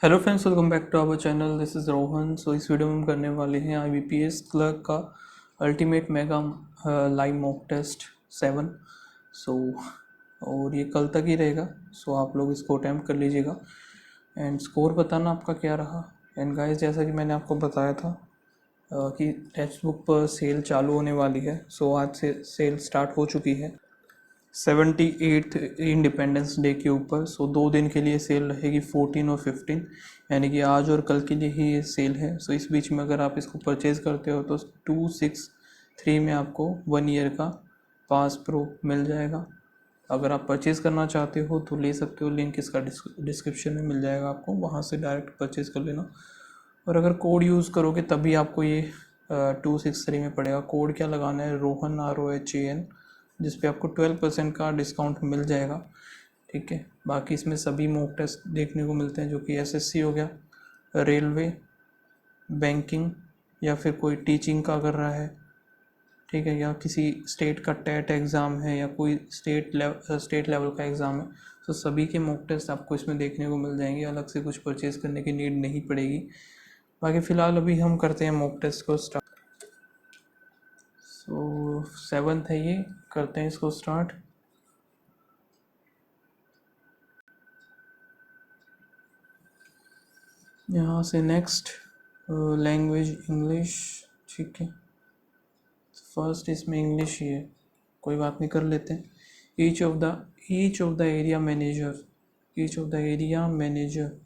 Hello friends, welcome back to our channel. This is Rohan. So इस video में हम करने वाले हैं IBPS क्लर्क का ultimate mega live mock test 7। So और ये कल तक ही रहेगा। सो आप लोग इसको अटैम्प्ट कर लीजिएगा एंड स्कोर बताना आपका क्या रहा। एंड गाइस, जैसा कि मैंने आपको बताया था कि टेक्स्ट बुक पर सेल चालू होने वाली है। सो आज से सेल स्टार्ट हो चुकी है 78th इंडिपेंडेंस डे के ऊपर। सो 2 दिन के लिए सेल रहेगी 14 और 15, यानी कि आज और कल के लिए ही ये सेल है। सो इस बीच में अगर आप इसको परचेज़ करते हो तो 263 में आपको 1 ईयर का पास प्रो मिल जाएगा। अगर आप परचेज़ करना चाहते हो तो ले सकते हो, लिंक इसका डिस्क्रिप्शन में मिल जाएगा, आपको वहाँ से डायरेक्ट परचेज़ कर लेना। और अगर कोड यूज़ करोगे तभी आपको ये 263 में पड़ेगा। कोड क्या लगाना है, रोहन ROHAN, जिस पे आपको 12% का डिस्काउंट मिल जाएगा। ठीक है, बाकी इसमें सभी मॉक टेस्ट देखने को मिलते हैं, जो कि SSC हो गया, रेलवे, बैंकिंग, या फिर कोई टीचिंग का कर रहा है, ठीक है, या किसी स्टेट का टेट एग्ज़ाम है, या कोई स्टेट लेवल का एग्ज़ाम है। तो सभी के मॉक टेस्ट आपको इसमें देखने को मिल जाएंगे। अलग से कुछ परचेज़ करने की नीड नहीं पड़ेगी। बाकी फ़िलहाल अभी हम करते हैं मॉक टेस्ट को स्टार्ट। सो 7th है ये, करते हैं इसको स्टार्ट। यहाँ से नेक्स्ट लैंग्वेज इंग्लिश। ठीक है, फर्स्ट इसमें इंग्लिश ही है, कोई बात नहीं, कर लेते हैं। Each of the area manager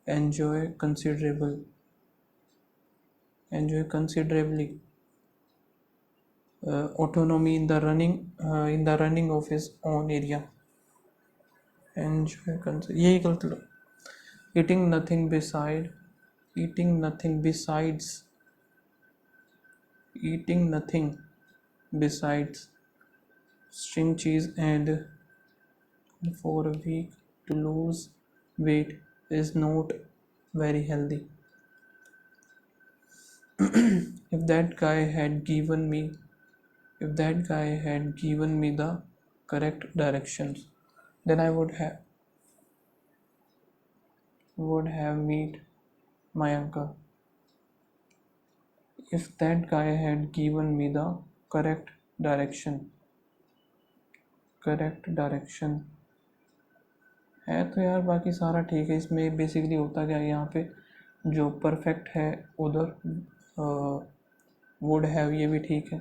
enjoy considerably autonomy in the running of his own area. यही गलत लो। eating nothing beside eating nothing besides string cheese and for a week to lose weight is not very healthy. if that guy had given me the correct directions, then I would have met my uncle. If that guy had given me the correct direction है तो यार बाकी सारा ठीक है। इसमें basically होता क्या है, यहाँ पे जो परफेक्ट है उधर वुड हैव, ये भी ठीक है,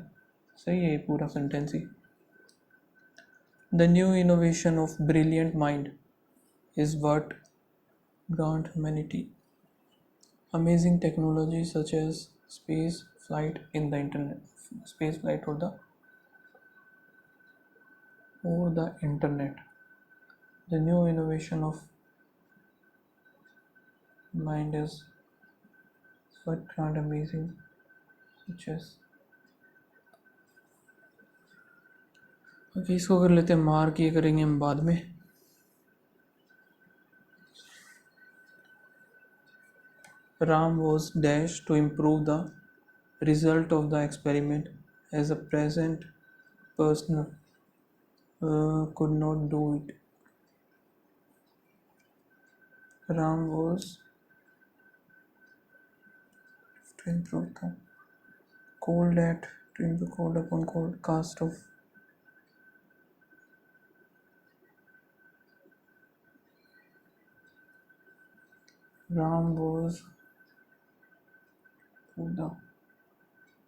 सही है ये पूरा sentence he. The new innovation of brilliant mind is what grant humanity amazing technology such as space flight or the internet. The new innovation of mind is what grant amazing such as। Okay, इसको कर लेते हैं mark, ये करेंगे हम बाद में। Ram was dashed to improve the result of the experiment as a present person could not do it. Ram was to improve the to improve cold upon cold cast of Ram was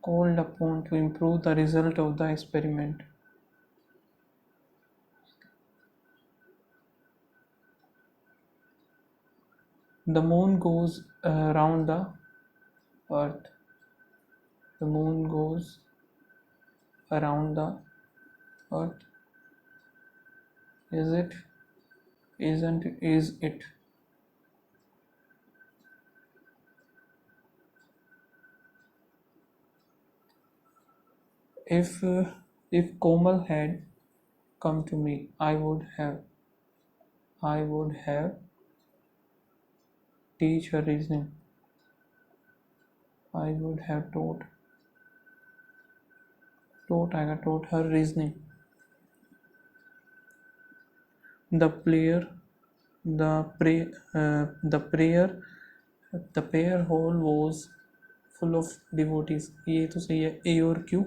called upon to improve the result of the experiment. The moon goes around the earth. The moon goes around the earth. Is it? Isn't? Is it? If Komal had come to me, I would have teach her reasoning. I would have taught her reasoning. The player the prayer hall was full of devotees. ये तो सही है. A और Q.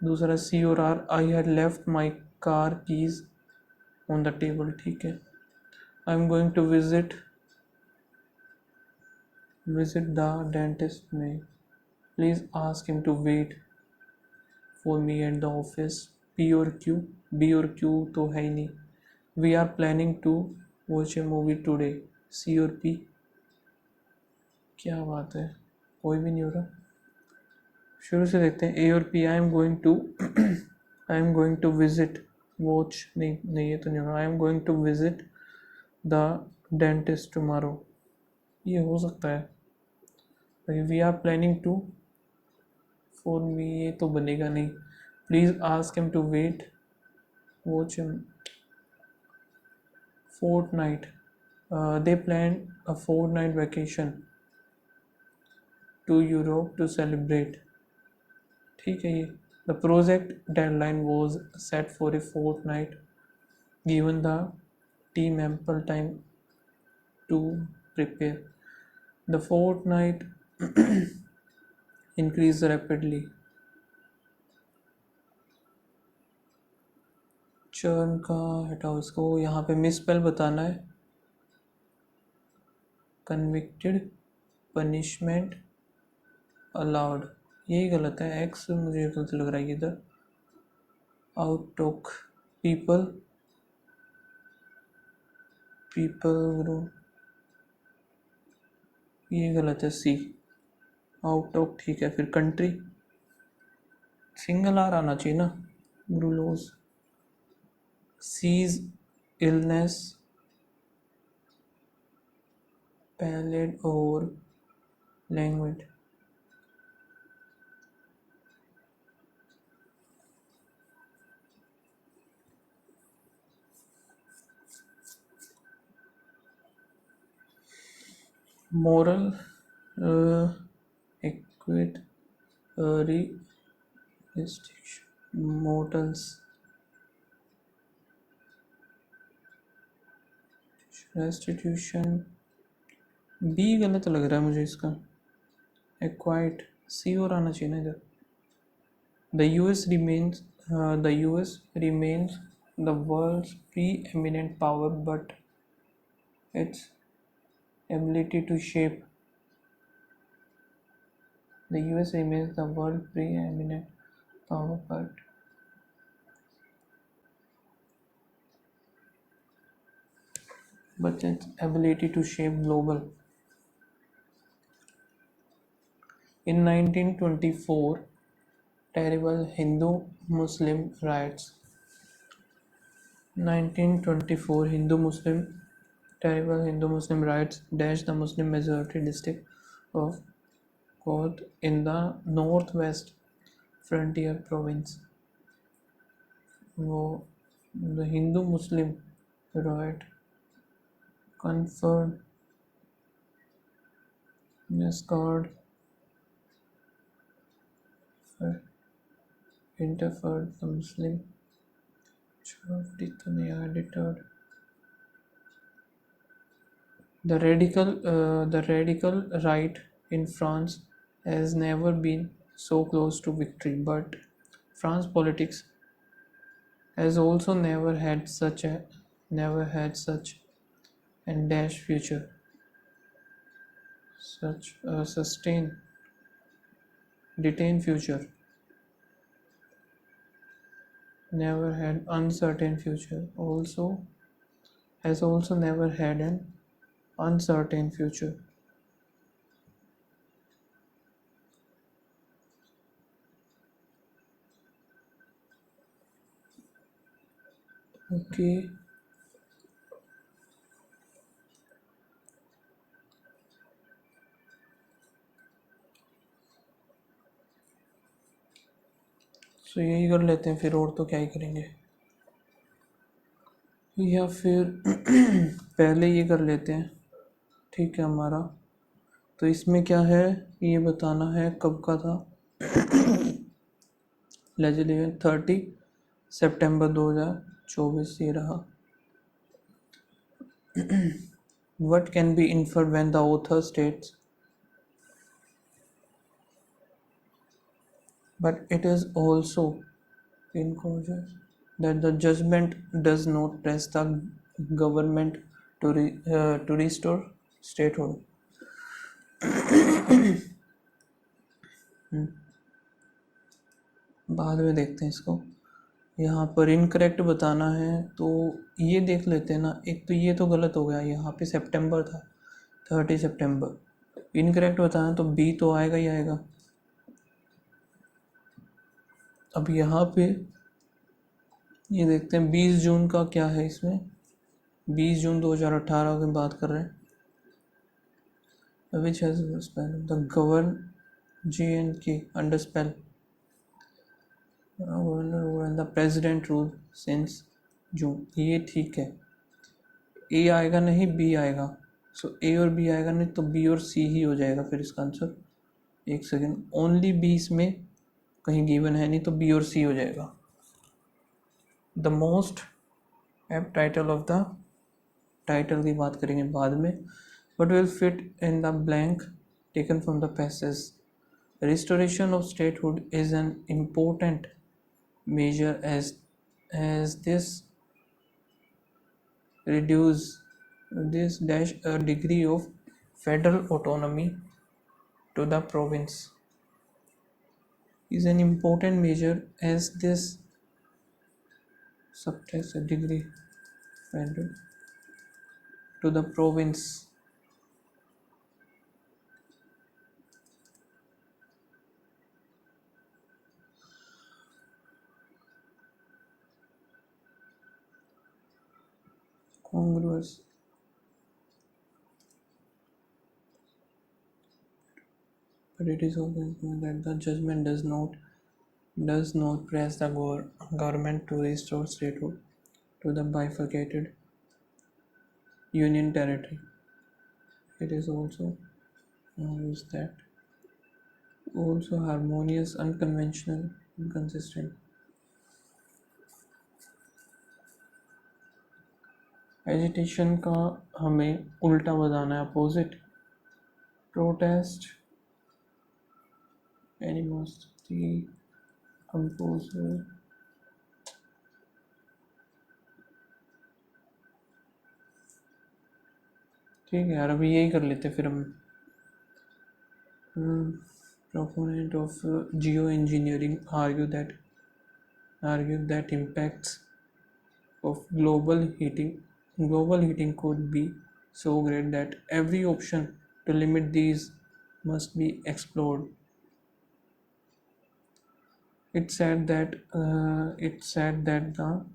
दूसरा C और R. I had left my car keys on the table. ठीक है. I'm going to visit the dentist में. Please ask him to wait for me at the office. P और Q. B और Q तो है ही नहीं. We are planning to watch a movie today. C और P. क्या बात है, कोई भी नहीं हो रहा. शुरू से देखते हैं. A और P. I am going to visit. Watch नहीं ये तो नहीं होगा. I am going to visit the dentist tomorrow. ये हो सकता है. We are planning to for me ये तो बनेगा नहीं. Please ask him to wait. Watch him. Fortnight. They planned a fortnight vacation to Europe to celebrate. ठीक है. ये the project deadline was set for a fortnight, given the team ample time to prepare. The fortnight increased rapidly. Churn का हटाओ इसको. यहाँ पे मिसस्पेल बताना है. Convicted, punishment, allowed. यही गलत है. एक्स मुझे गलत लग रहा है इधर. आउटटॉक, पीपल ग्रुप, ये गलत है. सी. आउटटॉक ठीक है. फिर कंट्री, सिंगल आर आना चाहिए ना. ग्रुलोज. सीज, इलनेस, पैलेड और language. moral, equate, mortals, restitution. B गलत लग रहा है मुझे इसका. एक्वाइट, सी और आना चाहिए ना इधर. The US remains the world's preeminent power, but its ability to shape. The US remains the world's preeminent power, but its ability to shape global. In 1924, terrible Hindu-Muslim riots. 1924 terrible Hindu-Muslim riots dashed the Muslim majority district of Koth in the northwest frontier province. The Hindu-Muslim riot interfered the Muslim deterred. The radical right in France has never been so close to victory, but France politics has also never had such and dash future, such a detained future, never had uncertain future, has also never had an uncertain future. Okay. तो यही कर लेते हैं फिर. और तो क्या ही करेंगे. या फिर पहले ये कर लेते हैं. ठीक है हमारा. तो इसमें क्या है ये बताना है कब का था. लेजिस्लेशन 30 सितंबर 2024 ये रहा. What can be inferred when the author states, but it is also incautious that the judgment does not press the government to restore statehood. बाद में देखते हैं इसको। यहाँ पर इनकरेक्ट बताना है तो ये देख लेते हैं ना। एक तो ये तो गलत हो गया, यहाँ पे सितंबर था 30 सितंबर। इनकरेक्ट बताना तो बी तो आएगा ही आएगा। अब यहाँ पे ये देखते हैं 20 जून का क्या है इसमें। 20 जून 2018 की बात कर रहे हैं। Which has the govern JNK under spell governor and the president rule since June. ये ठीक है। ए आएगा नहीं, बी आएगा। सो ए और बी आएगा नहीं तो बी और सी ही हो जाएगा फिर इसका आंसर। एक सेकेंड, ओनली बी इसमें कहीं गिवन है नहीं तो बी और सी हो जाएगा। The most app title of the, title की बात करेंगे बाद में, but will fit in the blank taken from the passage. Restoration of statehood is an important measure as reduce this dash a degree of federal autonomy to the province. Is an important measure as this subtracts a degree federal to the province. Congruous. But it is also important that the judgment does not press the government to restore statehood to the bifurcated union territory. It is also is that also harmonious, unconventional, inconsistent. Agitation का हमें उल्टा बताना है, opposite. Protest, animosity, composer. ठीक है यार, अभी यही कर लेते फिर हम। proponent of geoengineering argue that impacts of global heating could be so great that every option to limit these must be explored. It said that the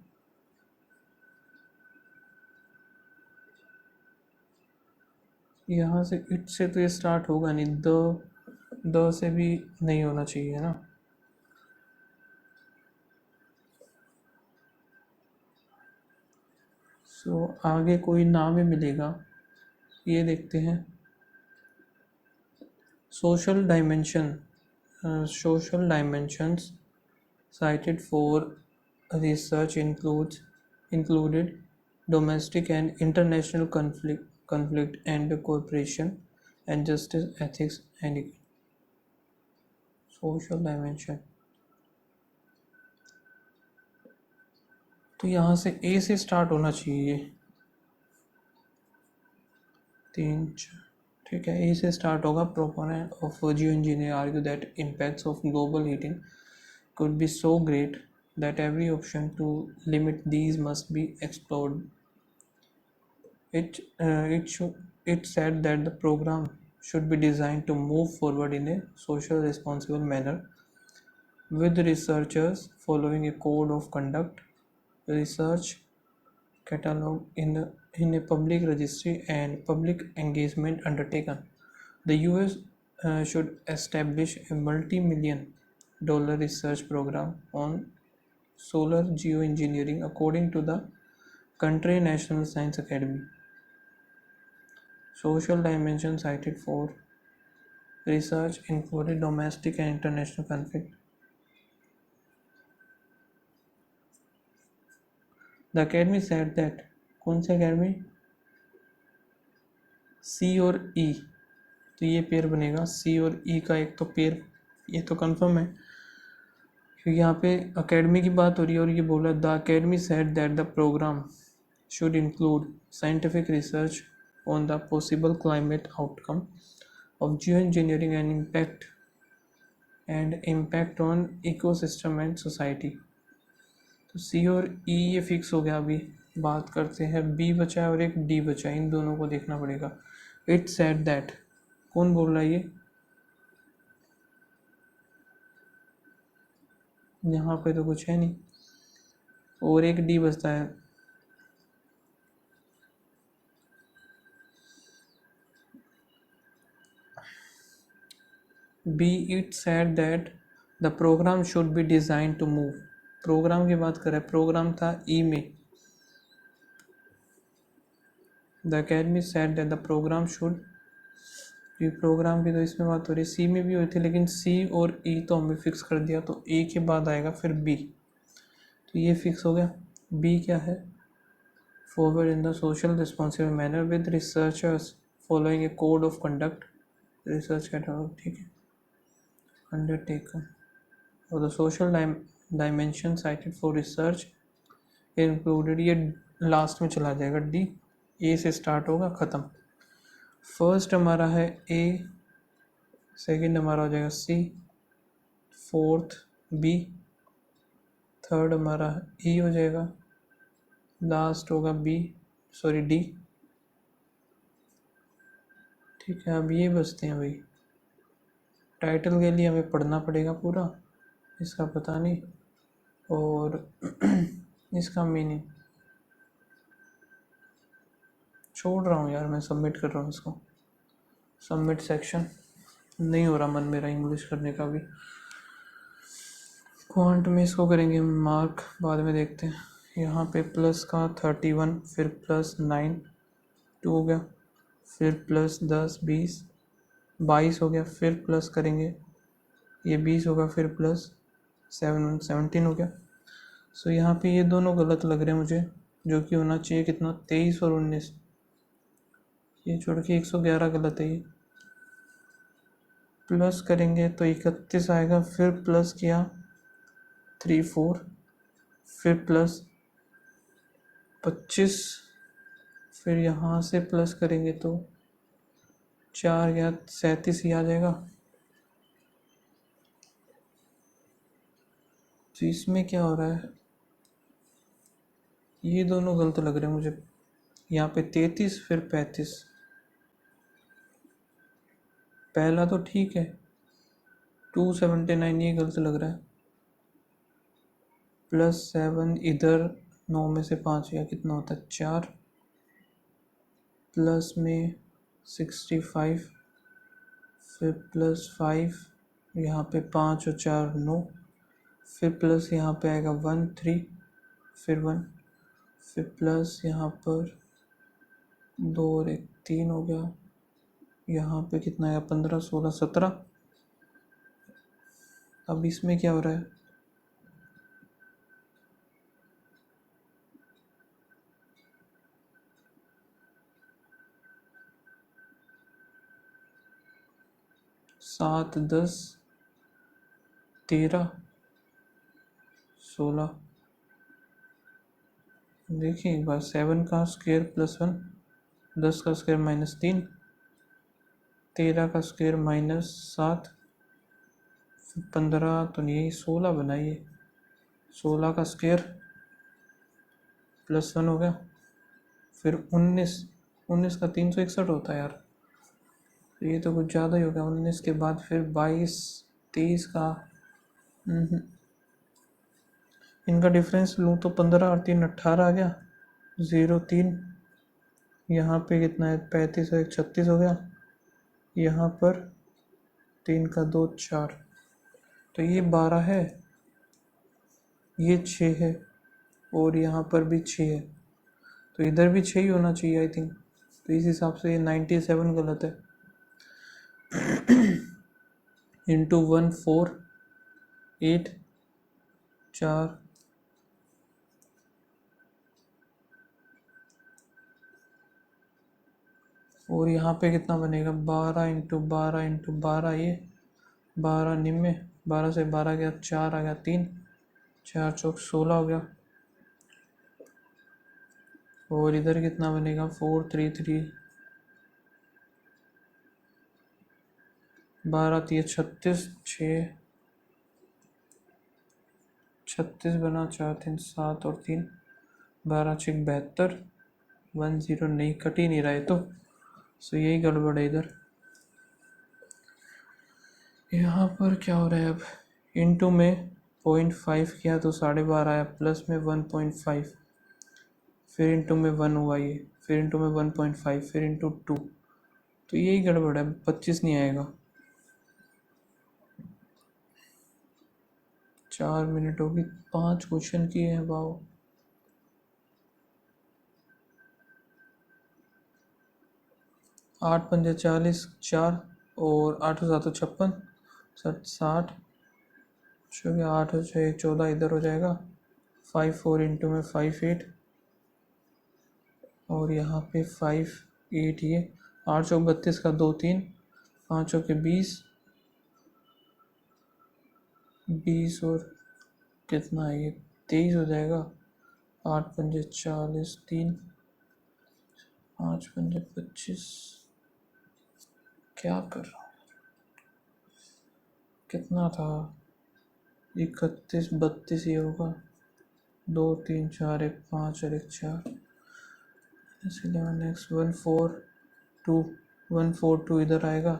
यहाँ से इट से तो ये स्टार्ट होगा नहीं, द से भी नहीं होना चाहिए ना। सो आगे कोई नाम ही मिलेगा, ये देखते हैं। social dimensions cited for research included domestic and international conflict and cooperation and justice, ethics and social dimension। तो यहाँ से ए से स्टार्ट होना चाहिए, 3 ठीक है। ए से स्टार्ट होगा। Proponent of geoengineer argue that impacts of global heating could be so great that every option to limit these must be explored. It said that the program should be designed to move forward in a social responsible manner, with researchers following a code of conduct, research catalog in a public registry, and public engagement undertaken. The US should establish a multi-million-dollar research program on solar geoengineering according to the country National Science Academy. Social dimension cited for research included domestic and international conflict. The Academy said that, कौन सी Academy? सी और ई, तो ये pair बनेगा सी और ई का एक तो pair, ये तो कंफर्म है क्योंकि यहाँ पे अकेडमी की बात हो रही है और ये बोला the academy said that the program should include scientific research on the possible climate outcome of Jio engineering and impact on ecosystem and society. तो सी और ई ये फिक्स हो गया। अभी बात करते हैं बी बचा है और एक डी बचा है, इन दोनों को देखना पड़ेगा। इट सेड दैट, कौन बोल रहा है ये? यहाँ पे तो कुछ है नहीं और एक डी बचता है। B it said that the program should be design to move, program की बात करें, प्रोग्राम था ई में। The academy said that the program should, ये प्रोग्राम की तो इसमें बात हो रही है, सी में भी हुई थी लेकिन सी और ई तो हमें फिक्स कर दिया, तो ए के बाद आएगा फिर बी, तो ये फिक्स हो गया। बी क्या है? Forward in the social responsible manner with researchers following a code of conduct research catalog, ठीक है, अंडरटेकन और the social dimension cited for research included, ये लास्ट में चला जाएगा डी, ए से स्टार्ट होगा ख़त्म। फर्स्ट हमारा है ए, सेकंड हमारा हो जाएगा सी, फोर्थ बी, थर्ड हमारा ई हो जाएगा, लास्ट होगा बी, सॉरी डी, ठीक है। अब ये बचते हैं भाई, टाइटल के लिए हमें पढ़ना पड़ेगा पूरा, इसका पता नहीं, और इसका मीनिंग छोड़ रहा हूँ यार, मैं सबमिट कर रहा हूँ इसको, सबमिट सेक्शन, नहीं हो रहा मन मेरा इंग्लिश करने का भी। क्वांट में इसको करेंगे मार्क, बाद में देखते हैं। यहाँ पे प्लस का 31, फिर +9 2 हो गया, फिर +10 20 22 हो गया, फिर प्लस करेंगे ये 20 होगा, फिर +7 17 हो गया। सो यहाँ पे ये दोनों गलत लग रहे हैं मुझे, जो कि होना चाहिए कितना 23 और 19, ये छोड़ के 111 गलत है। ये प्लस करेंगे तो 31 आएगा, फिर प्लस किया 3 4, फिर +25, फिर यहाँ से प्लस करेंगे तो 4 या 37 ही आ जाएगा। तो इसमें क्या हो रहा है, ये दोनों गलत लग रहे हैं मुझे। यहाँ पे 33 फिर 35, पहला तो ठीक है, 279 ये गलत लग रहा है, +7 इधर 9 में से 5 या कितना होता है 4, प्लस में 65, फिर +5, यहाँ पे 5 और 4 9, फिर प्लस यहाँ पे आएगा 1 3, फिर 1, फिर प्लस यहाँ पर 2 और 1 3 हो गया, यहाँ पे कितना आया 15 16 17। अब इसमें क्या हो रहा है, सात 10 13 16, देखिए एक बार, 7 का स्क्वायर +1, 10 का स्क्वायर -3, 13 का स्क्वायर -7, 15 तो नहीं, 16 बनाइए, 16 का स्क्वायर +1 हो गया, फिर 19 का 361 होता है यार, तो ये तो कुछ ज़्यादा ही हो गया। 19 के बाद फिर 22 23 का, इनका डिफरेंस लूँ तो 15 और 3 18 आ गया, 0 3, यहाँ पे कितना है 35 और 1 36 हो गया, यहाँ पर 3 का 2 4, तो ये 12 है, ये 6 है और यहाँ पर भी 6 है, तो इधर भी 6 ही होना चाहिए आई थिंक, तो इस हिसाब से ये 97 गलत है। इंटू 1 4 8 4, और यहाँ पे कितना बनेगा 12 × 12 × 12, ये 12 में 12 से 12 गया 4 आ गया 3, 4 चौक 16 हो गया। और इधर कितना बनेगा 4 3 3, 12 3 36, 36 बना 4 3 7 और 3, 12 6 72, 10 नहीं कट ही नहीं रहा है तो यही गड़बड़ है इधर। यहाँ पर क्या हो रहा है अब, इनटू में 0.5 किया तो 12.5 आया, प्लस में 1.5, फिर इनटू में 1 हुआ ये, फिर इनटू में 1.5, फिर इनटू 2, तो यही गड़बड़ है, 25 नहीं आएगा। 4 मिनट होगी, 5 क्वेश्चन किए हैं बाबू। आठ पंजे 40, 4 और 8 7 56, 60, 8 हो जाए 14, इधर हो जाएगा 5 4 इंटू में 5 8, और यहाँ पे 5 8, ये 8 चौक 32 का 2 3, 5 चौके 20, 20 और कितना है ये 23 हो जाएगा। 8 पंजे 40, 3, 5 पंजे 25, क्या कर रहा हूँ, कितना था 31 32 ये होगा, 2 3 4 1 5 और 1 4, 11 x 1 4 2, 1 4 2 इधर आएगा,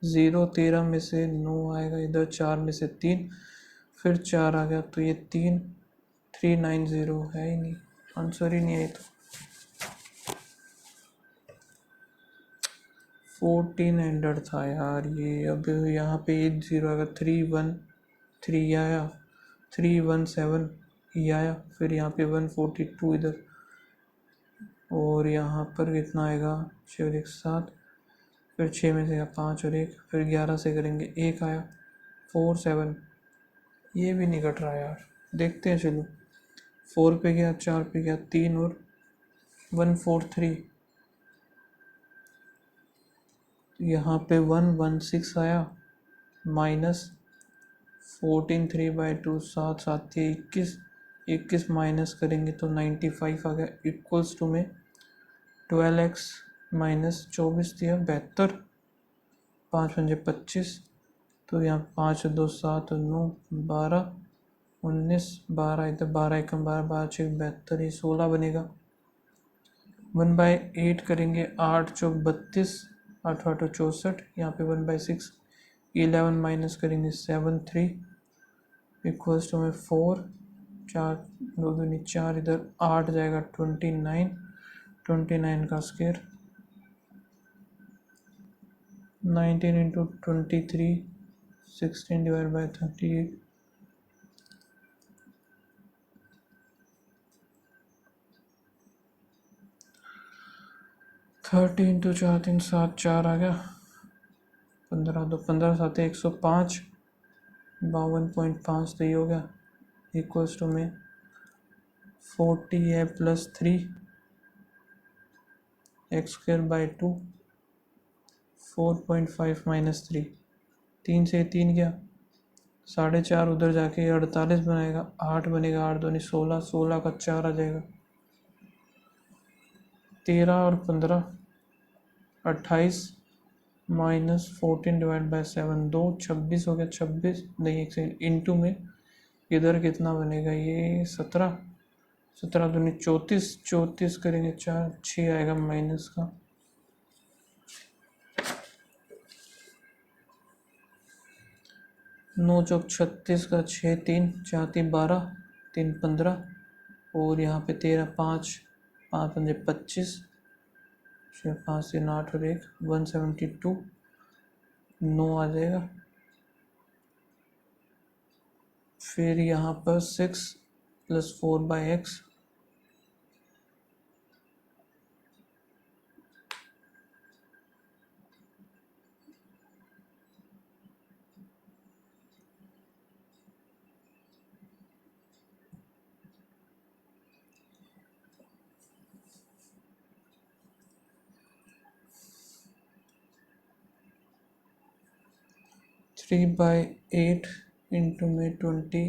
0 13 में से 9 आएगा इधर, 4 में से 3, फिर 4 आ गया तो ये 3 390 है ही नहीं, आंसर ही नहीं है तो। 1400 था यार ये, अब यहाँ पे 80 आएगा, 313 आया, 317 ये आया, फिर यहाँ पे 142 इधर, और यहाँ पर कितना आएगा 6 और 1 7, फिर 6 में से 5 और 1, फिर 11 से करेंगे 1 आया 4 7, ये भी नहीं कट रहा यार, देखते हैं चलो। 4 पे गया, 4 पे गया 3 और 143, यहाँ पे 116 आया, माइनस 14 3/2, 7 7 21, 21 माइनस करेंगे तो 95 आ गया, इक्वल्स टू में 12x माइनस 24 दिया 72, 5 पंजे 25, तो यहाँ 5 2 7 9 12 19, 12 इधर 12 एकम 12, 12 6 72, ये 16 बनेगा। 1/8 करेंगे, 8 चौक 32, 8 8 64, यहाँ पे 1/6, 11 माइनस करेंगे 7 3, इक्वल्स टू में 4, 4 2 दूनी 4, इधर 8 जाएगा 29, 29 का square, 19 into 23, 16 divide by 38, 30 into 4 3 7 4 आ गया, 15 2 15 7 105, 52.5 तो ये हो गया, इक्वल्स टू में 40 है plus 3 x square by 2, 4.5 minus 3, 3 से 3 गया, 4.5 उधर जाके 48 बनाएगा, 8 बनेगा, 8 दूनी 16, 16 का 4 आ जाएगा, 13 और 15 28, माइनस 14 डिवाइड बाई 7, 2 26 हो गया, 26 नहीं एक सेकेंड, इंटू में इधर कितना बनेगा ये 17, 17 दूनी 34, 34 करेंगे 4 6 आएगा माइनस का, 9 चौक 36 का 6 3 4 3 12, 3 15, और यहाँ पे 13 5 5 पंजे 25, 5 3 8 और 1 172, 9 आ जाएगा, फिर यहाँ पर 6 प्लस 4/x, 3/8 इंटू में 20,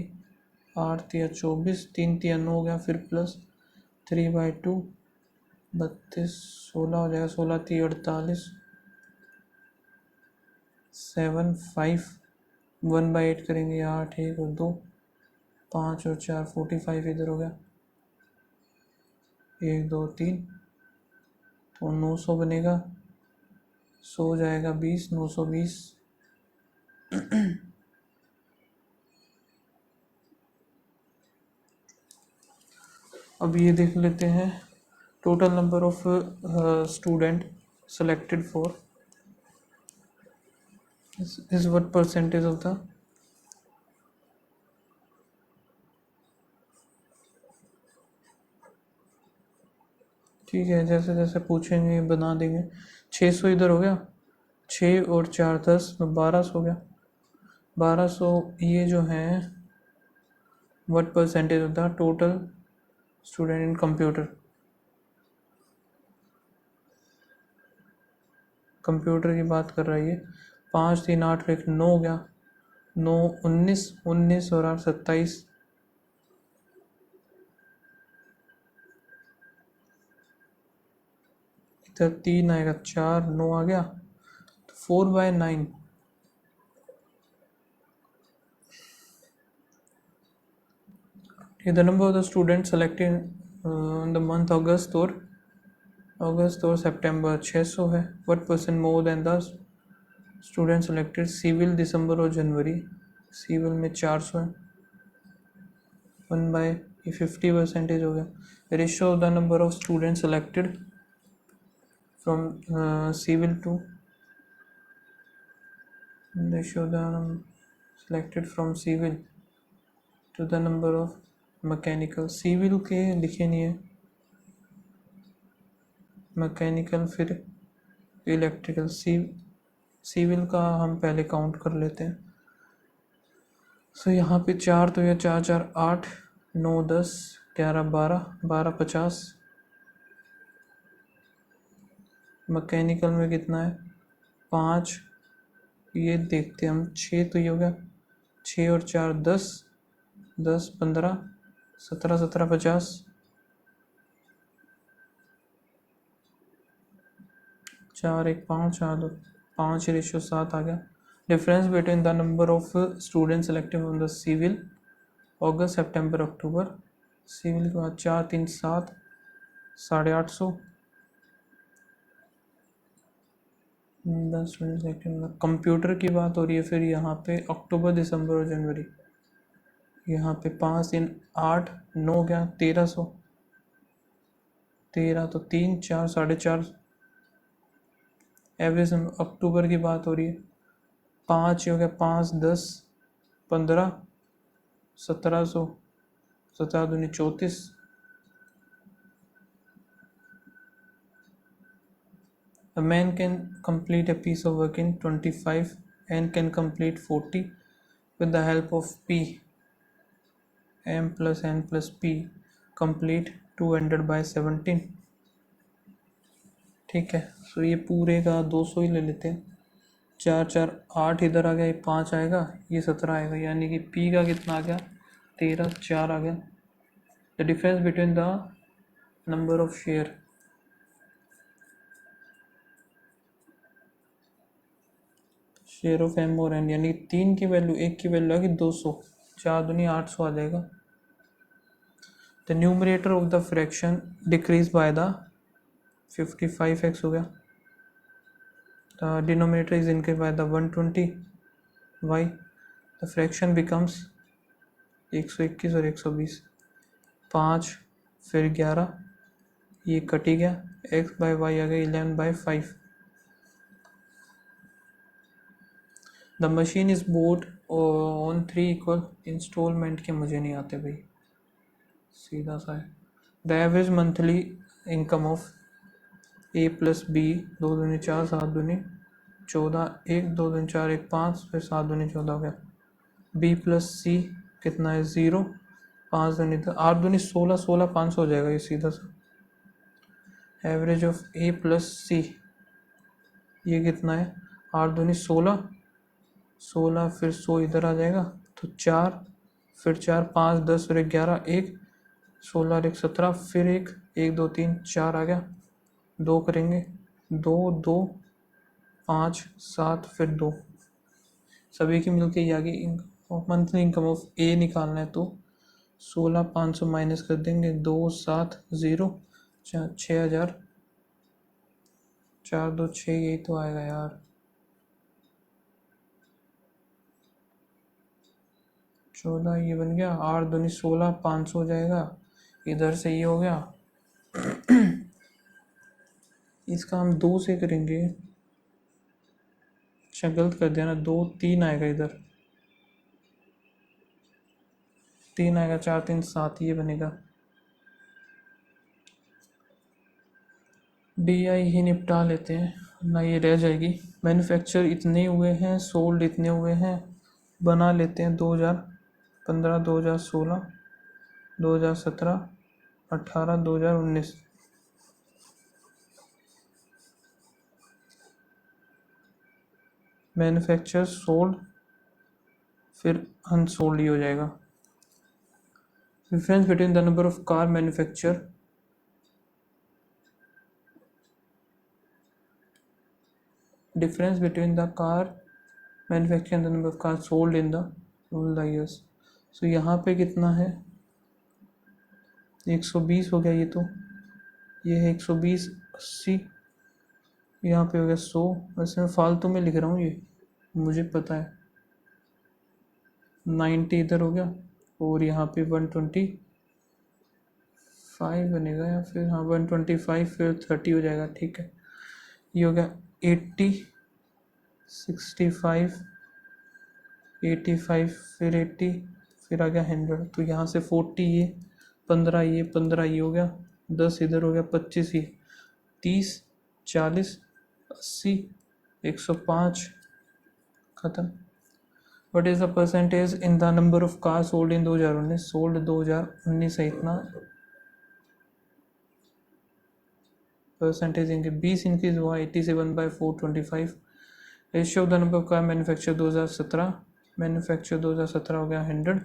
8 या 24, 3 या 9 हो गया, फिर प्लस 3/2 32, 16 हो जाएगा, 16 48, 7 5 1/8 करेंगे, 8 1 और 2, 5 और 4 45 इधर हो गया, 1 2 3, तो 900 बनेगा, 100 हो जाएगा 20, 920। अब ये देख लेते हैं total number of student selected for is what percentage of the ठीक है, जैसे जैसे पूछेंगे बना देंगे। 600 इधर हो गया, 6 और 4 10, 1200 हो गया। 1200 ये जो है what percentage of the total student in computer, computer की बात कर रही है। 5 3 8 1 9 हो गया, 9 19, 19 और 8 27, इधर 3 आएगा, 4 9 आ गया, तो 4/9 the number of the students selected in the month August और सितंबर 600 है। What percent more than the student selected civil दिसंबर और जनवरी, सिविल में 400 है, 1/50% हो गया। Ratio of the number of student selected from civil to ratio the selected from civil to the number of mechanical, civil के लिखे नहीं है, मैकेनिकल फिर इलेक्ट्रिकल, सिविल का हम पहले काउंट कर लेते हैं। सो यहाँ पे 4 तो यह 4 4 8 9 10 11 12 12 50, मैकेनिकल में कितना है 5, ये देखते हैं हम 6 तो ये हो गया, 6 और 4 10 10 15 17 17 50, 4 1 5 8 5 रेशियो 7 आ गया। Difference between the number of student selected from the civil अगस्त सितंबर अक्टूबर, सिविल के बाद 4 3 7 850, 10 स्टूडेंट सेलेक्टेड। कंप्यूटर की बात हो रही है, फिर यहाँ पे अक्टूबर दिसंबर और जनवरी, यहाँ पे 5 3 8 9 गया 1300, 13 तो 3 4 4.5, एवरेज अक्टूबर की बात हो रही है, 5 हो गया 5 10 15 1700, 17 दूनी 34, a man can complete a piece of work in 25 and can complete 40 with the help of P, M plus N plus P complete 200/17। ठीक है, सो ये पूरे का 200 ही ले लेते हैं। 4 4 8 इधर आ गया, ये 5 आएगा, ये 17 आएगा, यानी कि P का कितना आ गया 13 4 आ गया। The difference between the number of share, share of M और एन, यानी 3 की वैल्यू 1 की वैल्यू आएगी 200, 4 दूनी 800 आ जाएगा। The numerator of the fraction decrease by the 55x हो गया, the denominator is increase by the 120y, the fraction becomes 121 और 120, 5 फिर 11, ये कट ही गया, x/y आ गया 11/5। The machine is bought on 3 equal installment के मुझे नहीं आते भाई, सीधा सा है। The average monthly income of A plus B, 2 दूनी 4 7 दूनी 14, 1 2 दूनी 4 1 5, फिर 7 दूनी 14 हो गया। B प्लस सी कितना है 0, 5 दूनी 8 दूनी 16 16 500 हो जाएगा, ये सीधा सा। एवरेज ऑफ A प्लस सी ये कितना है 8 दूनी 16 16 फिर 100 इधर आ जाएगा तो 4 फिर 4 5 10 और 11 1 16 और 1 17 फिर 1 1 2 3 4 आ गया 2 करेंगे 2 2 5 7 फिर 2 सभी की मिलके ये आ गई मंथली इनकम ऑफ ए निकालना है तो 16,500 माइनस कर देंगे 270 6,000 4 2 6 यही तो आएगा यार 14 ये बन गया 8 दूनी 16 500 हो जाएगा इधर से ये हो गया इसका हम 2 से करेंगे अच्छा गलत कर दिया ना 2 3 आएगा इधर 3 आएगा 4 3 7 ये बनेगा DI ही निपटा लेते हैं ना ये रह जाएगी मैन्युफैक्चर इतने हुए हैं सोल्ड इतने हुए हैं बना लेते हैं 2015 2016 2017 18 2019 मैन्युफैक्चर सोल्ड फिर अनसोल्ड ही हो जाएगा difference between the number of car manufacture difference between the car manufactured and the number of cars sold in the years so यहाँ पे कितना है 120 हो गया ये है 120 80 यहाँ पे हो गया 100 वैसे मैं फालतू में लिख रहा हूँ ये मुझे पता है 90 इधर हो गया और यहाँ पे 125 बनेगा या फिर हाँ 125 फिर 30 हो जाएगा ठीक है ये हो गया 80 65 85 फिर 80 फिर आ गया 100 तो यहाँ से 40 ये 15 ये 15 ये हो गया 10 इधर हो गया 25 ये 30 40 80 105 ख़त्म what is the percentage in the number of car sold in 2019 sold 2019 है इतना परसेंटेज इनके 20 इंक्रीज हुआ 87/425 ratio of the number of car manufacture 2017 manufacture 2017 हो गया 100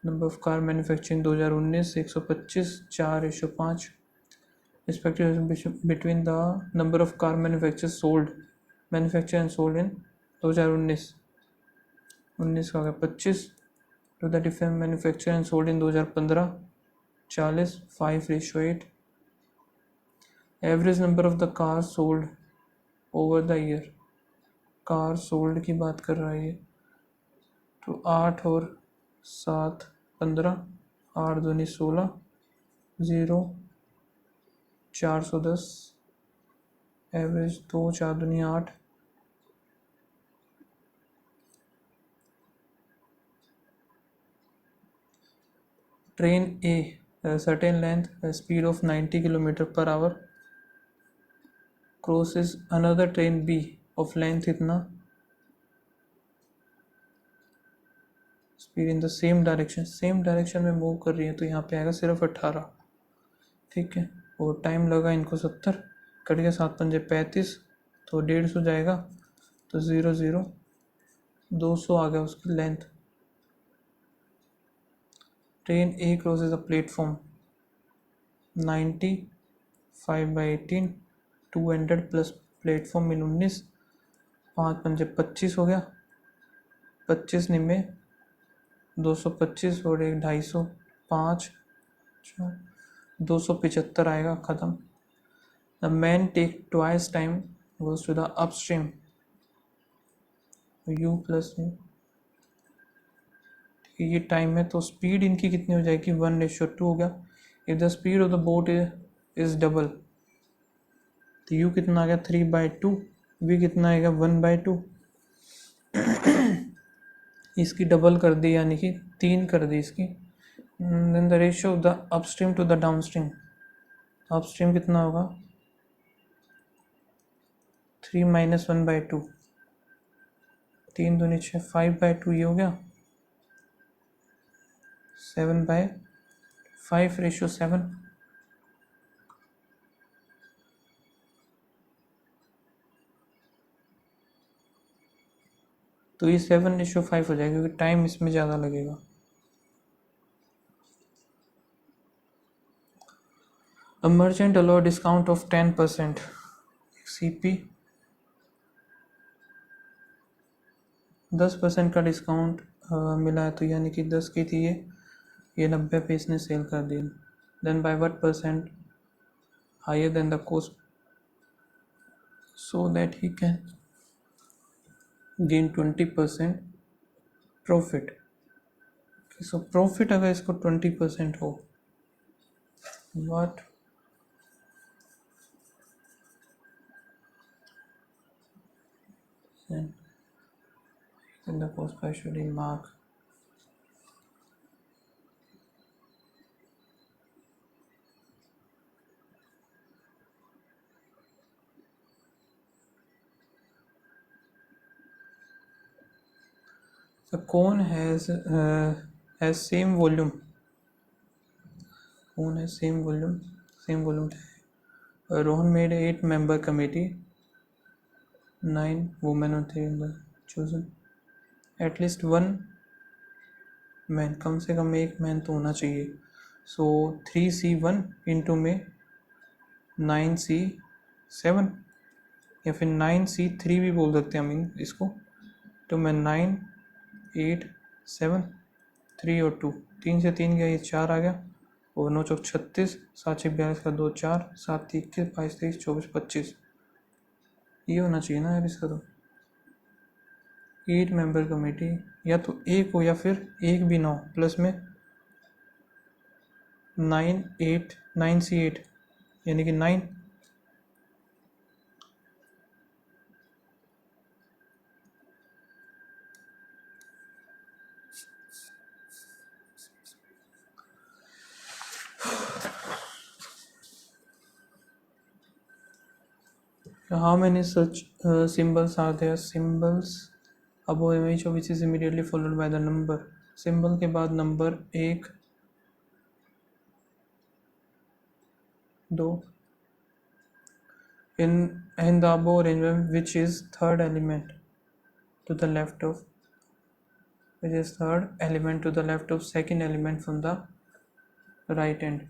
number of car manufacturing 2019 125 4:5 respective between the number of car manufacture and sold in 2019 19 का हो गया 25 to the different manufacture and sold in 2015 40 5:8 average number of the car sold over the year car sold की बात कर रहा है ये तो 8 और 7 15 8 दूनी 16 0 410 एवरेज 2 4 दूनी 8 train A certain length speed of 90 km/h crosses another train B of length इतना speed in the same direction में मूव कर रही है तो यहाँ पे आएगा सिर्फ 18 ठीक है और टाइम लगा इनको 70 कट गया 7 पंजे 35 तो 150 जाएगा तो 0 0 200 आ गया उसकी length train A crosses a platform 90 5/18 200 plus platform इन 19 5 पंजे 25 हो गया 25 निम्बे 225 और 1 250 5 275 आएगा ख़त्म the man take twice time goes to the upstream U plus ये टाइम है तो स्पीड इनकी कितनी हो जाएगी 1:2 हो गया if the speed of the boat is double तो यू कितना आ गया 3/2 वी कितना आएगा 1/2 इसकी डबल कर दी यानी कि 3 कर दी इसकी then the ratio of the upstream to the downstream upstream कितना होगा 3 - 1/2 3 दूनी 6 5/2 ये हो गया 7/5:7 तो ये 7:5 हो जाएगा क्योंकि टाइम इसमें ज़्यादा लगेगा। A merchant allow discount of 10%, CP 10% का डिस्काउंट मिला है, तो यानी कि 10 की थी ये 90 पे इसने सेल कर दी। Then by what percent higher than the cost so that he can gain 20% profit. So profit अगर इसको 20% हो, what then the cost price should be mark the cone has same volume, cone has same volume. Rohan made a 8-member committee, 9 women और 3 men chosen, at least one man, कम से कम एक man तो होना चाहिए। सो 3C1 इंटू में 9C7 या फिर 9C3 भी बोल सकते हैं हम इसको। तो मैं 9 8 7 3 और 2, 3 से 3 गया, ये 4 आ गया, और 9 चौक 36, 7 6 42 का 2 4, 7 3 21 22 23 24 25, ये होना चाहिए ना यार इसका। तो 8-member कमेटी, या तो एक हो या फिर एक भी ना हो, प्लस में 9C8 यानी कि 9। How many such symbols are there? Symbols above image of which is immediately followed by the number. Symbol के बाद number 1 2 in the above arrangement, which is third element to the left of second element from the right end.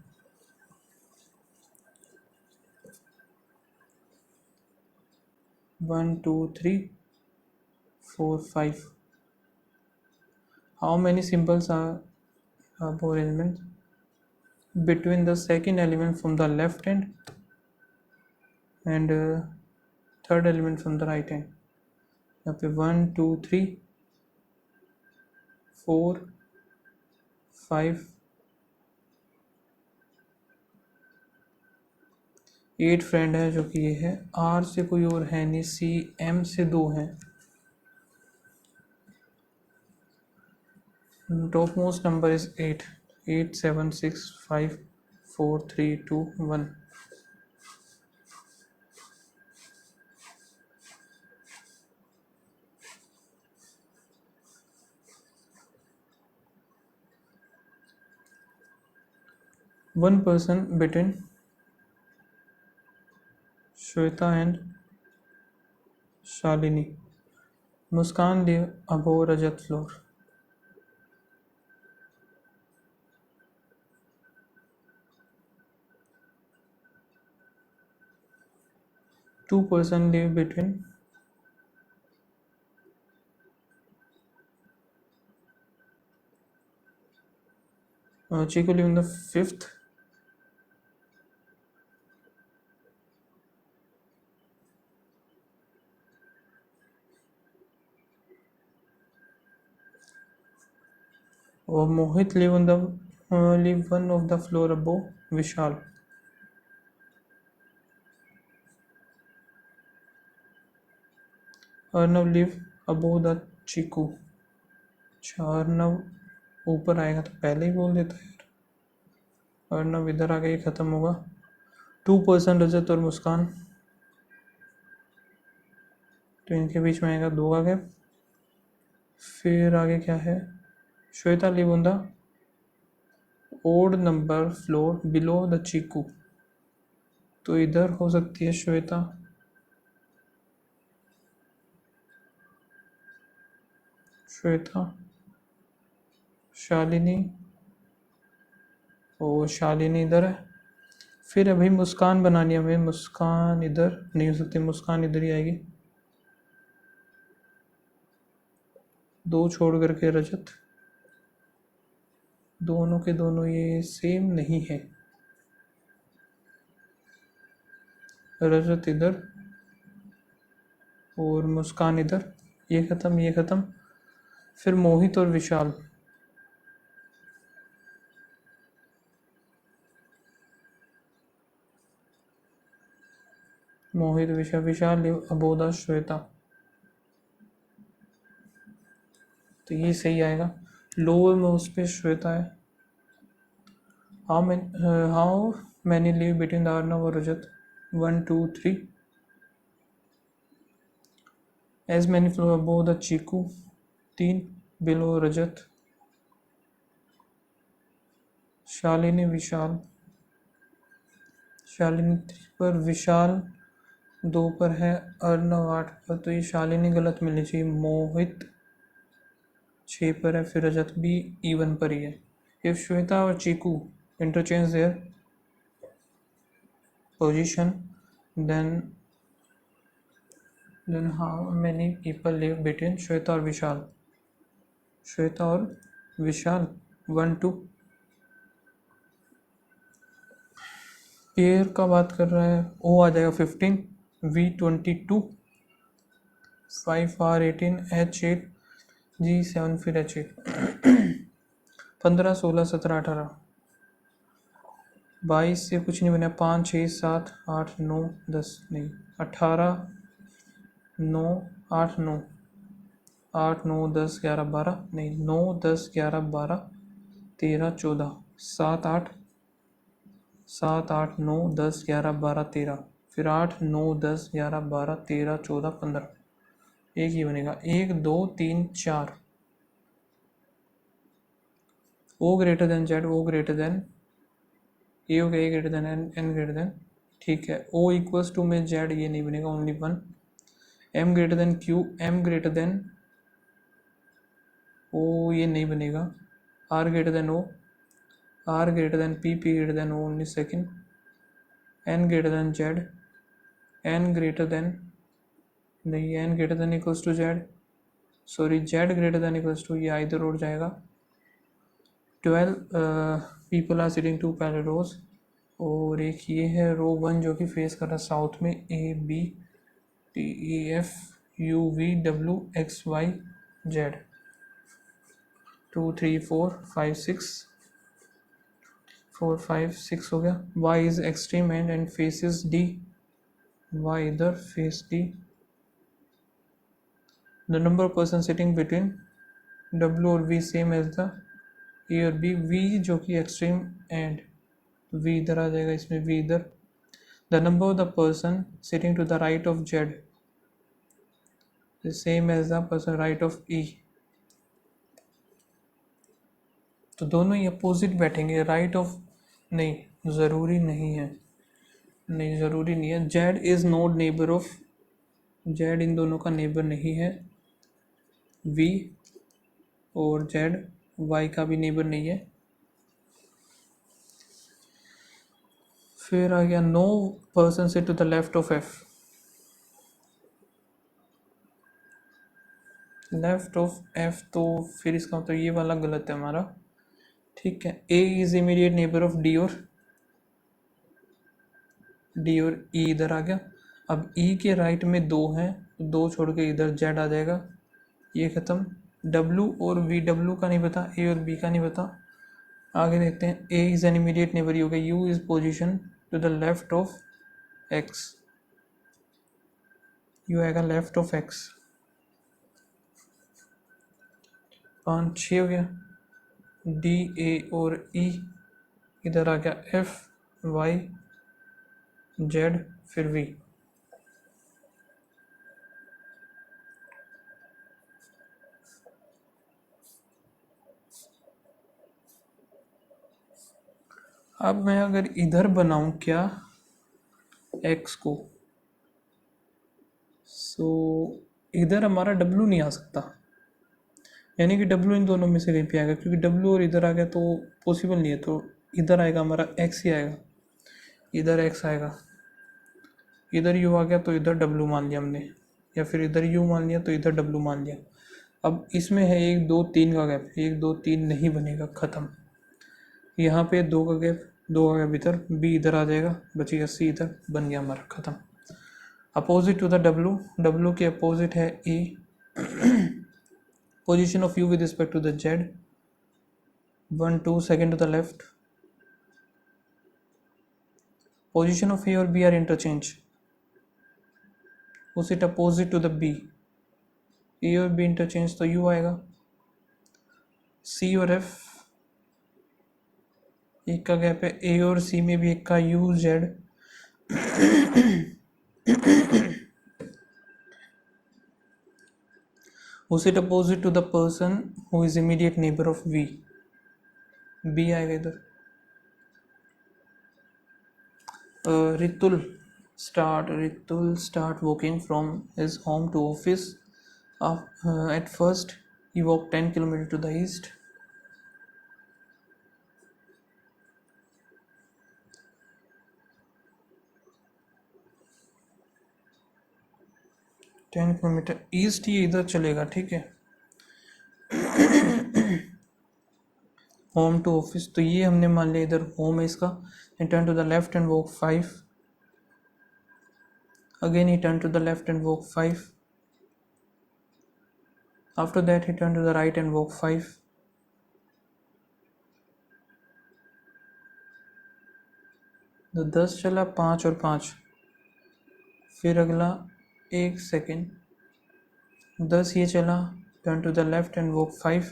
1 2 3 4 5. How many symbols are above arrangement between the second element from the left end and third element from the right end? यहाँ पे 1 2 3 4 5 8 friend है, जो कि ये है। R से कोई और है नहीं, CM से 2 हैं। Top most number is 8 8 7 6 5 4 3 2 1। One person between Shweta and Shalini. Muskan live above Rajat floor. Two person live between Chiku live in the 5th. और मोहित live on the live one of the floor above Vishal. Arnav live above the Chiku. अच्छा, अर्नव ऊपर आएगा तो पहले ही बोल देता है यार। अर्नव इधर आ गया, खत्म होगा। 2 person रजत और मुस्कान, तो इनके बीच में आएगा 2 का गैप। फिर आगे क्या है? Shweta live on the odd number floor below the Chiku, तो इधर हो सकती है श्वेता। श्वेता, शालिनी, और शालिनी इधर है। फिर अभी मुस्कान बनानी है हमें, मुस्कान इधर नहीं हो सकती, मुस्कान इधर ही आएगी। दो छोड़ करके रजत, दोनों के दोनों ये सेम नहीं है। रजत इधर और मुस्कान इधर, ये ख़त्म, ये ख़त्म। फिर मोहित और विशाल, मोहित विशाल, विशाल अबोधा श्वेता, तो ये सही आएगा। लोअर में उस पर श्वेता है। How many live between the Arnav और Rajat, 1 2 3। As many floor above the Chiku, 3 below Rajat. Shalini Vishal, Shalini 3 पर, विशाल 2 पर है, अर्नव 8 पर, तो ये शालिनी गलत मिलनी चाहिए। मोहित 6 पर है, फिर रजत भी इवन पर ही है। इफ श्वेता और Chiku interchange their position, then how many people live between Shweta और विशाल, श्वेता और विशाल 1 2। पेयर का बात कर रहा है, ओ आ जाएगा 15, V 22, 5 R 18, H 8, G 7, फिर H 8। 15 16 17 18, 22 से कुछ नहीं बना, 5 6 7 8 9 10 नहीं, 18 9 8 9 8 9 10 11 12 नहीं, 9 10 11 12 13 14, 7 8 7 8 9 10 11 12 13, फिर 8 9 10 11 12 13 14 15, एक ही बनेगा। 1 2 3 4, O greater than Z, O greater than A हो गया, A greater than N, N greater than, ठीक है। O इक्वल्स टू में जेड, ये नहीं बनेगा, only 1। M greater than Q, M greater than O, ये नहीं बनेगा। R greater than O, R greater than P, P greater than O, only second. N greater than Z, N greater than नहीं, N greater than equals to Z, sorry Z greater than equals to, ये इधर उड़ जाएगा। 12 people are sitting 2 parallel rows, और एक ये है रो 1 जो कि फेस कर रहा है साउथ में, A B T E F U V W X Y Z, 2 3 4 5 6, 4 5 6 हो गया। Y is extreme and and faces D, Y इधर face D। The number of person sitting between W और V same as the A और B, V जो कि extreme and, V इधर आ जाएगा, इसमें V इधर। The number of the person sitting to the right of Z is same as the person right of E, तो दोनों ही अपोजिट बैठेंगे। राइट ऑफ नहीं, ज़रूरी नहीं है, नहीं ज़रूरी नहीं है। Z is not neighbour of, Z इन दोनों का नेबर नहीं है। V और Z Y का भी नेबर नहीं है। फिर आ गया no person sit to the left of F, left of F, तो फिर इसका मतलब ये वाला गलत है हमारा, ठीक है। A is immediate neighbour of D, और D और E इधर आ गया। अब E के राइट में 2 हैं, 2 छोड़ के इधर Z आ जाएगा, ये ख़त्म। W और VW का नहीं पता, A और B का नहीं पता। आगे देखते हैं, A is an immediate neighbour, ही हो गया। U is position to the left of X, U आएगा लेफ्ट ऑफ X। 5 6 हो गया। D A और E इधर आ गया, F Y Z, फिर V। अब मैं अगर इधर बनाऊं क्या X को, सो इधर हमारा W नहीं आ सकता, यानी कि W इन दोनों में से कहीं पे आएगा, क्योंकि W और इधर आ गया तो पॉसिबल नहीं है, तो इधर आएगा हमारा X ही आएगा, इधर X आएगा, इधर U आ गया तो इधर W मान लिया हमने, या फिर इधर U मान लिया तो इधर W मान लिया। अब इसमें है 1 2 3 का गैप, 1 2 3 नहीं बनेगा, ख़त्म। यहाँ पे 2 का गैप, 2 का गैप इधर, B इधर आ जाएगा, बचेगा C इधर, बन गया हमारा, ख़त्म। Opposite to the W, W के अपोजिट है A, position of U with respect to the Z, 1 2 second to the left, position of A और B are interchange, उस it opposite to the B, A और B इंटरचेंज तो U आएगा, C और F एक का गैप है, A और C में भी एक का U Z, उस it opposite to the person who is immediate neighbour of V, B आएगा इधर। Ritul start walking from his home to office. At first, he walked 10 kilometers to the east. Ten kilometre east ही इधर चलेगा, ठीक है। Home to office, तो ये हमने मान लिया इधर होम है इसका। He turned to the left and walk 5. Again he turned to the left and walk 5. After that he turned to the right and walk 5. तो 10 चला, 5 और 5, फिर अगला 1 सेकेंड, 10 ये चला, turn to the left and walk 5,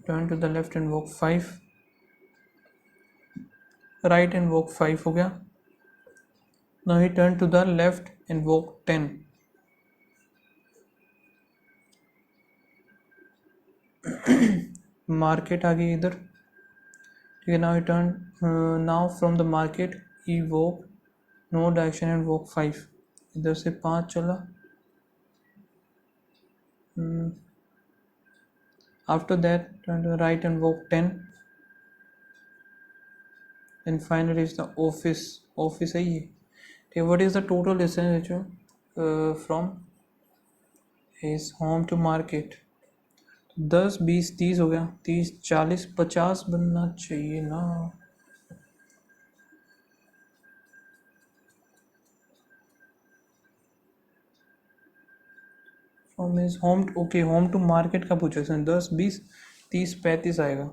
turn to the left and walk 5, right and walk 5 हो गया। Now he turn to the left and walk 10, market आ गई इधर, ठीक है। Now he turn, now from the market he walk no direction and walk 5, इधर से 5 चला, after that turn to the right and walk 10, and finally is the office है ये, ठीक है। what is the total distance from his home to market? 10 20 30 हो गया, 30 40 50 बनना चाहिए ना। From his home, okay, home to market का पूछा इसने, 10 20 30 35 आएगा।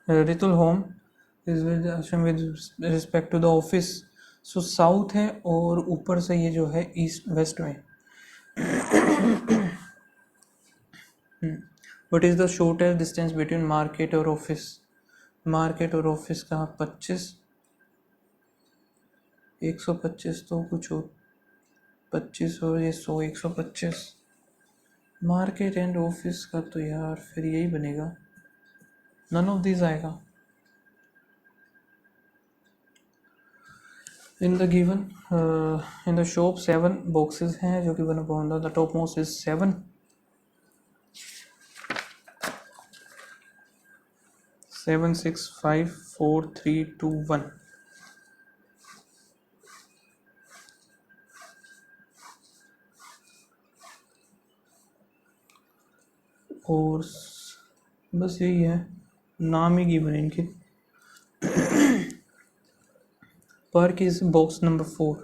Ritul home is with respect to the office, so south है और ऊपर से ये जो है ईस्ट वेस्ट में। What is the shortest distance between market और ऑफिस? मार्केट और ऑफिस का 25, 125 तो कुछ हो, 25 और ये 100, 125। मार्केट एंड ऑफिस का तो यार फिर यही बनेगा, नन ऑफ दिस आएगा। In the given, in the shop 7 boxes हैं जो कि one upon the top most is 7, 7 6 5 4 3 2 1। और बस यही है, नाम ही गिवन है इनके। Park is box number 4.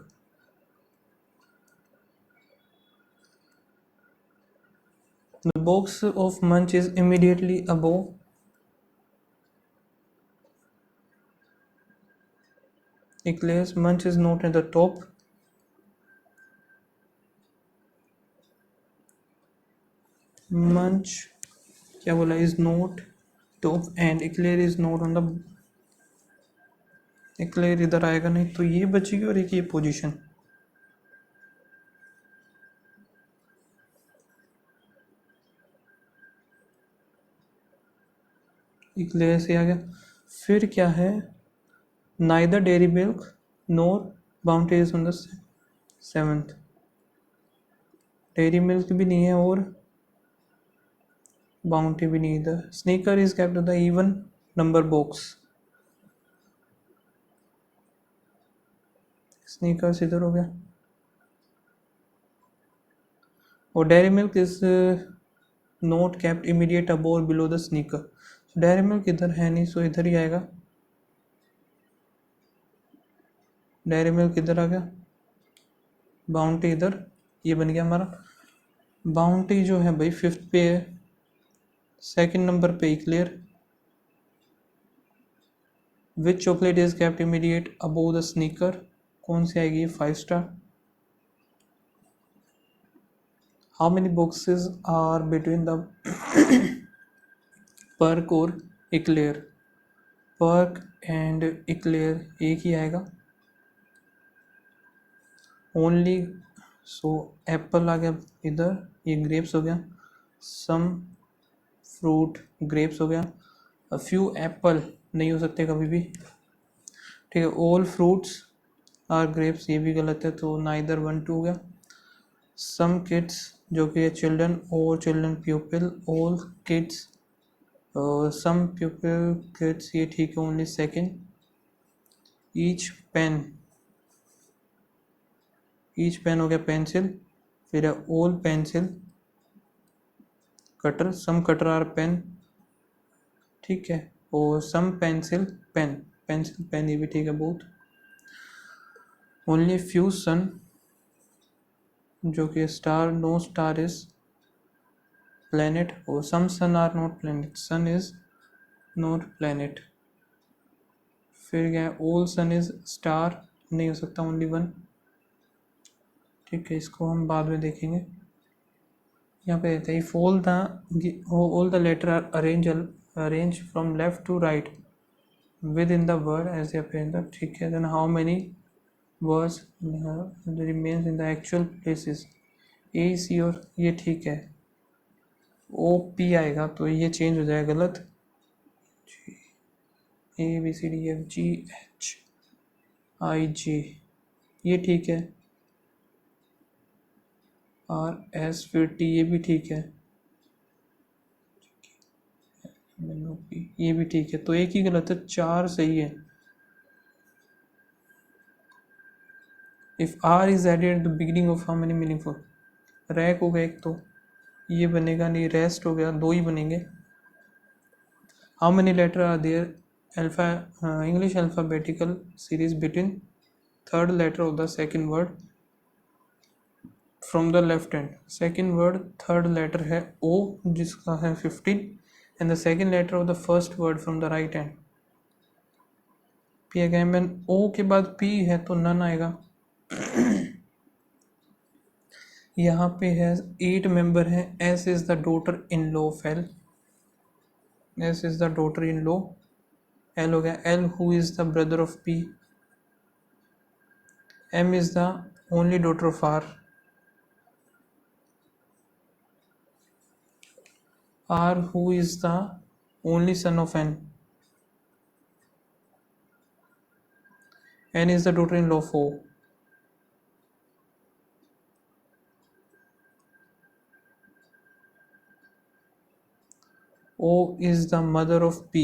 The box of Munch is immediately above. Eclairs, Munch is not at the top. Munch क्या बोला, is not top and Eclair is not on the, Eclair इधर आएगा नहीं, तो ये बचेगी और एक ये पोजीशन। Eclair से आ गया, फिर क्या है, neither dairy milk nor bounty is on the 7th। Dairy Milk भी नहीं है और बाउंटी भी नहीं इधर. Snicker is kept the even number box. Snickers इधर हो गया. और Dairy Milk is not kept immediate above और below the Snicker. Dairy Milk इधर है नहीं, सो इधर ही आएगा. डेयरी मिल्क इधर आ गया. बाउंटी इधर, ये बन गया हमारा. बाउंटी जो है भाई 5th पे है. सेकंड नंबर पे eclair. Which chocolate is kept immediate above the sneaker. कौन सी आएगी? 5 star. How many boxes are between the Perk और इक्लेयर. पर्क एंड इक्लेयर एक ही आएगा. ओनली, सो एप्पल आ गया इधर. ये ग्रेप्स हो गया. सम फ्रूट ग्रेप्स हो गया. अ फ्यू एप्पल नहीं हो सकते कभी भी. ठीक है. ऑल फ्रूट्स आर ग्रेप्स, ये भी गलत है, तो नाइदर 1 2 हो गया. सम किड्स जो कि है चिल्ड्रन, और children pupil, all kids, some pupil kids, ये ठीक है. Only second. Each pen, each pen हो गया पेंसिल. फिर है all pencil. Cutter, some cutter are pen. ठीक है. और some pencil pen, pencil pen, ये भी ठीक है बहुत. ओनली फ्यू सन जो कि star, no star is planet. और some sun are not planet, sun is not planet. फिर क्या है? ऑल सन इज स्टार, नहीं हो सकता. ओनली 1. ठीक है, इसको हम बाद में देखेंगे. यहाँ पे रहता है if all the letter are arrange from left to right with in the word as appear. ठीक है. Then how many words remains in the actual places. A C और ये ठीक है. ओ पी आएगा तो ये चेंज हो जाएगा गलत. A B C D F G H I J, ये ठीक है. आर एस फिर टी, ये भी ठीक है. ये भी ठीक है. तो एक ही गलत है, 4 सही है. If R is added at the beginning of how many meaningful. रैक हो गया एक, तो ये बनेगा नहीं. रेस्ट हो गया, 2 ही बनेंगे. How many letter are there alpha English alphabetical series between third letter of the second word from the left hand. Second word third letter है ओ, जिसका है 15, and the second letter of the first word from the right hand. P again. Man O के बाद P है तो none आएगा. यहाँ पे है 8 मेंबर है. S is the daughter in law of L. S is the daughter in law. L हो गया. L who is the brother of P. M is the only daughter of R. R who is the only son of N. N is the daughter in law of O. O is the mother of P.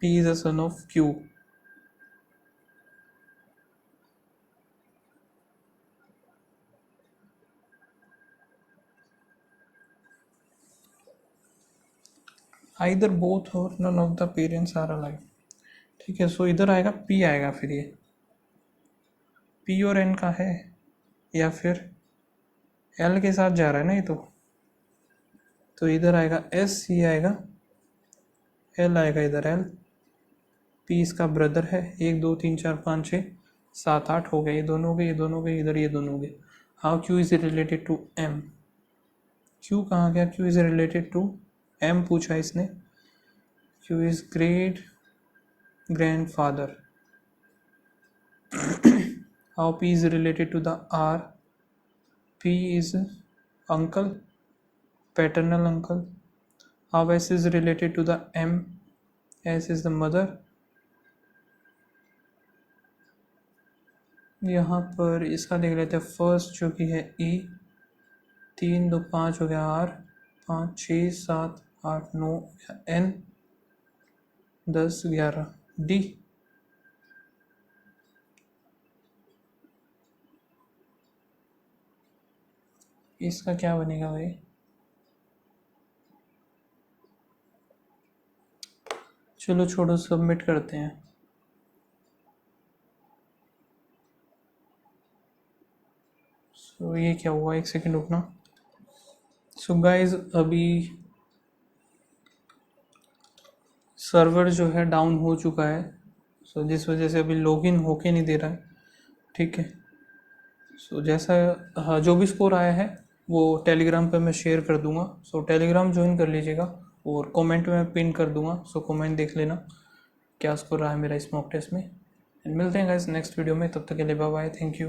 P is the son of Q. Either both or none of the parents are alive. ठीक है. सो इधर आएगा P आएगा. फिर ये P और N का है, या फिर L के साथ जा रहा है ना ये, तो इधर आएगा S, ये आएगा L आएगा इधर L. P इसका ब्रदर है. 1 2 3 4 5 6 7 8 हो गए. ये दोनों हो गए, ये दोनों हो गए, इधर ये दोनों हो गए. How Q is related to M. Q कहाँ गया? Q is related to M पूछा इसने. Q is great grandfather. How P is related to the R. P is uncle, paternal uncle. How S is related to the M. S is the mother. यहाँ पर इसका देख लेते हैं। First जो कि है ई, 3 2 5 हो गया, आर 5 6 7 8 9 एन, 10 11 डी। इसका क्या बनेगा भाई? चलो छोड़ो, सबमिट करते हैं। सो ये क्या हुआ, एक सेकंड रुकना। सो गाइज अभी सर्वर जो है डाउन हो चुका है, सो जिस वजह से अभी लॉगिन होके नहीं दे रहा है। ठीक है, सो जैसा हाँ, जो भी स्कोर आया है वो टेलीग्राम पे मैं शेयर कर दूंगा। सो टेलीग्राम ज्वाइन कर लीजिएगा और कमेंट में मैं पिन कर दूंगा। सो कमेंट देख लेना क्या स्कोर रहा है मेरा इस मॉक टेस्ट में। मिलते हैं गाइस नेक्स्ट वीडियो में, तब तक के लिए बाय बाय, थैंक यू।